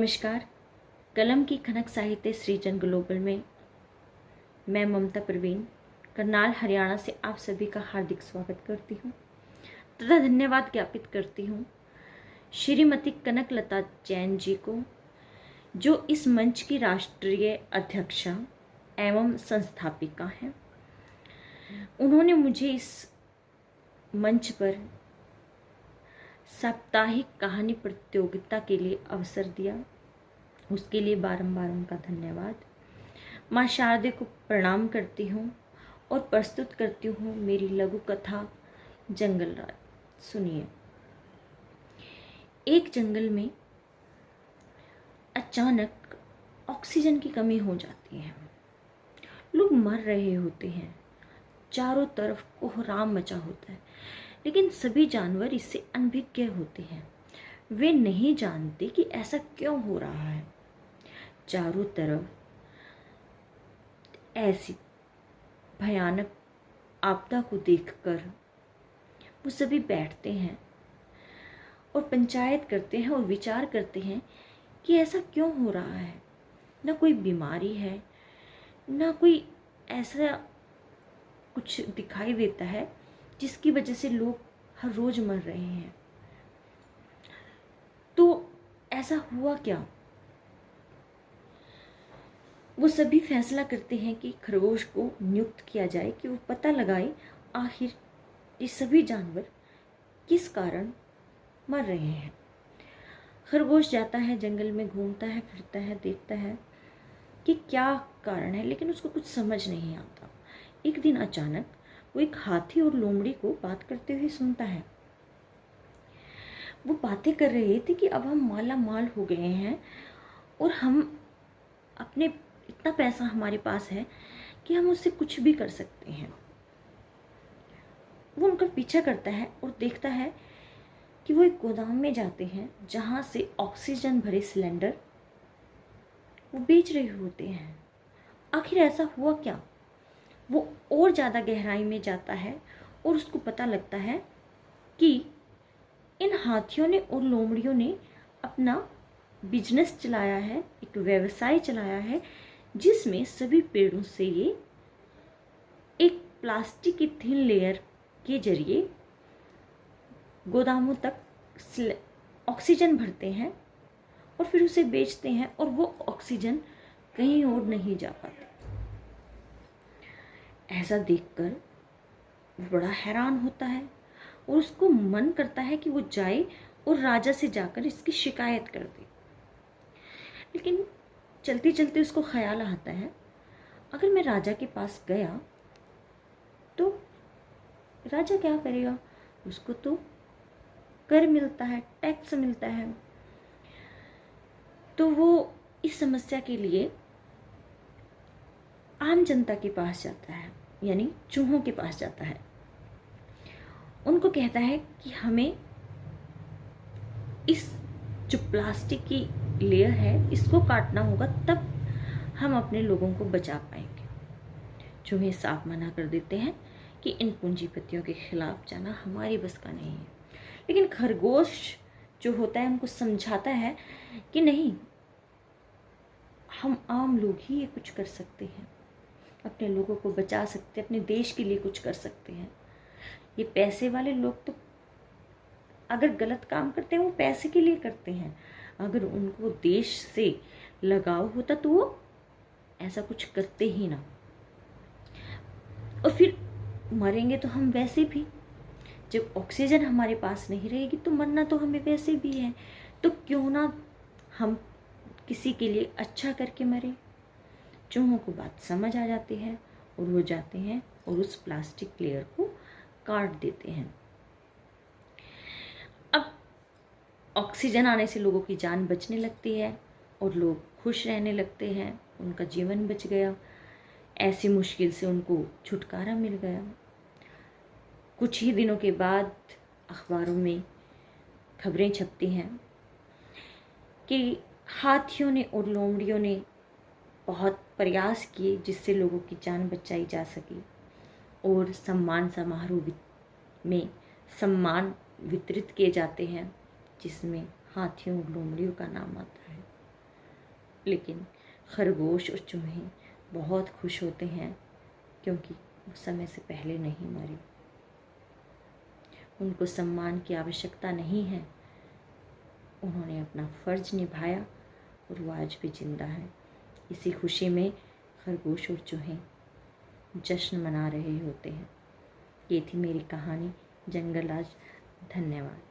नमस्कार। कलम की खनक साहित्य सृजन ग्लोबल में मैं ममता प्रवीण करनाल हरियाणा से आप सभी का हार्दिक स्वागत करती हूँ तथा धन्यवाद ज्ञापित करती हूँ श्रीमती कनकलता जैन जी को, जो इस मंच की राष्ट्रीय अध्यक्षा एवं संस्थापिका हैं। उन्होंने मुझे इस मंच पर साप्ताहिक कहानी प्रतियोगिता के लिए अवसर दिया, उसके लिए बारंबार उनका धन्यवाद। माँ शारदे को प्रणाम करती हूँ और प्रस्तुत करती हूँ मेरी लघु कथा जंगल राज। सुनिए। एक जंगल में अचानक ऑक्सीजन की कमी हो जाती है। लोग मर रहे होते हैं, चारों तरफ कोहराम मचा होता है, लेकिन सभी जानवर इससे अनभिज्ञ होते हैं। वे नहीं जानते कि ऐसा क्यों हो रहा है। चारों तरफ ऐसी भयानक आपदा को देखकर वो सभी बैठते हैं और पंचायत करते हैं और विचार करते हैं कि ऐसा क्यों हो रहा है। ना कोई बीमारी है, ना कोई ऐसा कुछ दिखाई देता है जिसकी वजह से लोग हर रोज मर रहे हैं। तो ऐसा हुआ क्या? वो सभी फैसला करते हैं कि खरगोश को नियुक्त किया जाए कि वो पता लगाए आखिर ये सभी जानवर किस कारण मर रहे हैं। खरगोश जाता है, जंगल में घूमता है, फिरता है, देखता है कि क्या कारण है, लेकिन उसको कुछ समझ नहीं आता। एक दिन अचानक वो एक हाथी और लोमड़ी को बात करते हुए सुनता है। वो बातें कर रहे थे कि अब हम माला माल हो गए हैं और हम अपने इतना पैसा हमारे पास है कि हम उससे कुछ भी कर सकते हैं। वो उनका पीछा करता है और देखता है कि वो एक गोदाम में जाते हैं जहाँ से ऑक्सीजन भरे सिलेंडर वो बेच रहे होते हैं। आखिर ऐसा हुआ क्या? वो और ज़्यादा गहराई में जाता है और उसको पता लगता है कि इन हाथियों ने और लोमड़ियों ने अपना बिजनेस चलाया है, एक व्यवसाय चलाया है, जिसमें सभी पेड़ों से ये एक प्लास्टिक की थिन लेयर के जरिए गोदामों तक ऑक्सीजन भरते हैं और फिर उसे बेचते हैं और वो ऑक्सीजन कहीं और नहीं जा पाती। ऐसा देखकर वो बड़ा हैरान होता है और उसको मन करता है कि वो जाए और राजा से जाकर इसकी शिकायत कर दे। लेकिन चलते चलते उसको ख्याल आता है, अगर मैं राजा के पास गया तो राजा क्या करेगा? उसको तो कर मिलता है, टैक्स मिलता है। तो वो इस समस्या के लिए आम जनता के पास जाता है, यानी चूहों के पास जाता है। उनको कहता है कि हमें इस जो प्लास्टिक की लेयर है इसको काटना होगा, तब हम अपने लोगों को बचा पाएंगे। चूहे साफ मना कर देते हैं कि इन पूंजीपतियों के खिलाफ जाना हमारी बस का नहीं है। लेकिन खरगोश जो होता है उनको समझाता है कि नहीं, हम आम लोग ही ये कुछ कर सकते हैं, अपने लोगों को बचा सकते हैं, अपने देश के लिए कुछ कर सकते हैं। ये पैसे वाले लोग तो अगर गलत काम करते हैं वो पैसे के लिए करते हैं। अगर उनको देश से लगाव होता तो वो ऐसा कुछ करते ही ना। और फिर मरेंगे तो हम वैसे भी, जब ऑक्सीजन हमारे पास नहीं रहेगी तो मरना तो हमें वैसे भी है, तो क्यों ना हम किसी के लिए अच्छा करके मरे। चूहों को बात समझ आ जाती है और वो जाते हैं और उस प्लास्टिक लेयर को काट देते हैं। अब ऑक्सीजन आने से लोगों की जान बचने लगती है और लोग खुश रहने लगते हैं, उनका जीवन बच गया। ऐसी मुश्किल से उनको छुटकारा मिल गया। कुछ ही दिनों के बाद अखबारों में खबरें छपती हैं कि हाथियों ने और लोमड़ियों ने बहुत प्रयास किए जिससे लोगों की जान बचाई जा सकी, और सम्मान समारोह में सम्मान वितरित किए जाते हैं जिसमें हाथियों और लोमड़ियों का नाम आता है। लेकिन खरगोश और चूहे बहुत खुश होते हैं क्योंकि वो समय से पहले नहीं मरे। उनको सम्मान की आवश्यकता नहीं है, उन्होंने अपना फ़र्ज निभाया और वो आज भी जिंदा है। इसी खुशी में खरगोश और चूहे जश्न मना रहे होते हैं। ये थी मेरी कहानी जंगल राज। धन्यवाद।